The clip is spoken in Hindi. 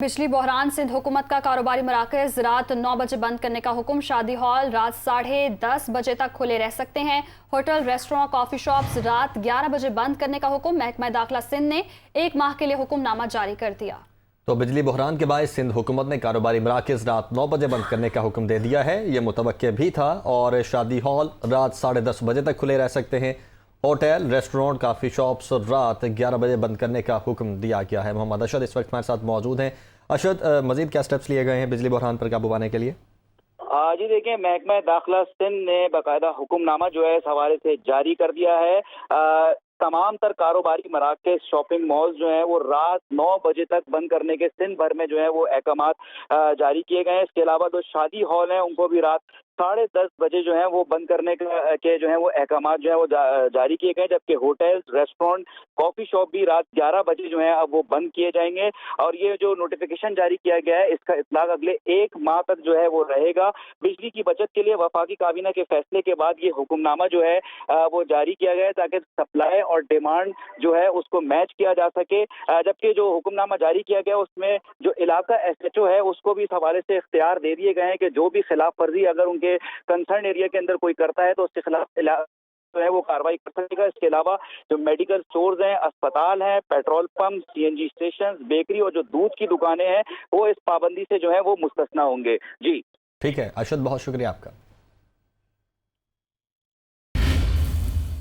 बिजली बहरान सिंध हुकूमत का कारोबारी मराकज रात 9 बजे बंद करने का हुक्म। शादी हॉल रात 10:30 बजे तक खुले रह सकते हैं। होटल, रेस्टोरेंट, कॉफी शॉप्स रात 11 बजे बंद करने का हुक्म। महकमा दाखिला सिंध ने 1 माह के लिए हुक्मनामा जारी कर दिया। तो बिजली बहरान के बायस सिंध हुकूमत ने कारोबारी मराकज रात 9 बजे बंद करने का हुक्म दे दिया है। ये मुतवक्के भी था और शादी हॉल रात 10:30 बजे तक खुले रह सकते हैं। होटल, रेस्टोरेंट, काफ़ी शॉप्स रात 11 बजे बंद करने का हुक्म दिया गया है। मोहम्मद अशद इस वक्त हमारे साथ मौजूद हैं। अशद, मजीद क्या स्टेप्स लिए गए हैं बिजली बहरान पर काबू पाने के लिए? जी देखिए, महकमा दाखिला सिंध ने बाकायदा हुक्मनामा जो है इस हवाले से जारी कर दिया है। तमाम तर कारोबारी मराकज़, शॉपिंग मॉल्स जो हैं वो रात 9 बजे तक बंद करने के सिंध भर में जो है वो अहकामात जारी किए गए हैं। इसके अलावा जो शादी हॉल हैं उनको भी रात 10:30 बजे जो है वो बंद करने के जो है वो अहकामात जो है वो जारी किए गए, जबकि होटल्स, रेस्टोरेंट, कॉफी शॉप भी रात 11 बजे जो है अब वो बंद किए जाएंगे। और ये जो नोटिफिकेशन जारी किया गया है इसका इतलाक अगले 1 माह तक जो है वो रहेगा। बिजली की बचत के लिए वफाकी काबीना के फैसले के बाद ये हुक्मनामा जो है वो जारी किया गया है ताकि सप्लाई और डिमांड जो है उसको मैच किया जा सके। जबकि जो हुक्मनामा जारी किया गया उसमें जो इलाका एसएचओ है उसको भी इस हवाले से इख्तियार दे दिए गए हैं कि जो भी खिलाफ वर्जी अगर उनके कंसर्न एरिया के अंदर कोई करता है तो उसके खिलाफ जो है वो कार्रवाई कर सकेगा। इसके अलावा जो मेडिकल स्टोर्स हैं, अस्पताल हैं, petrol pump, CNG station, bakery और जो दूध की दुकानें हैं वो इस पाबंदी से जो है वो मुस्तस्ना होंगे। जी ठीक है अशद, बहुत शुक्रिया आपका।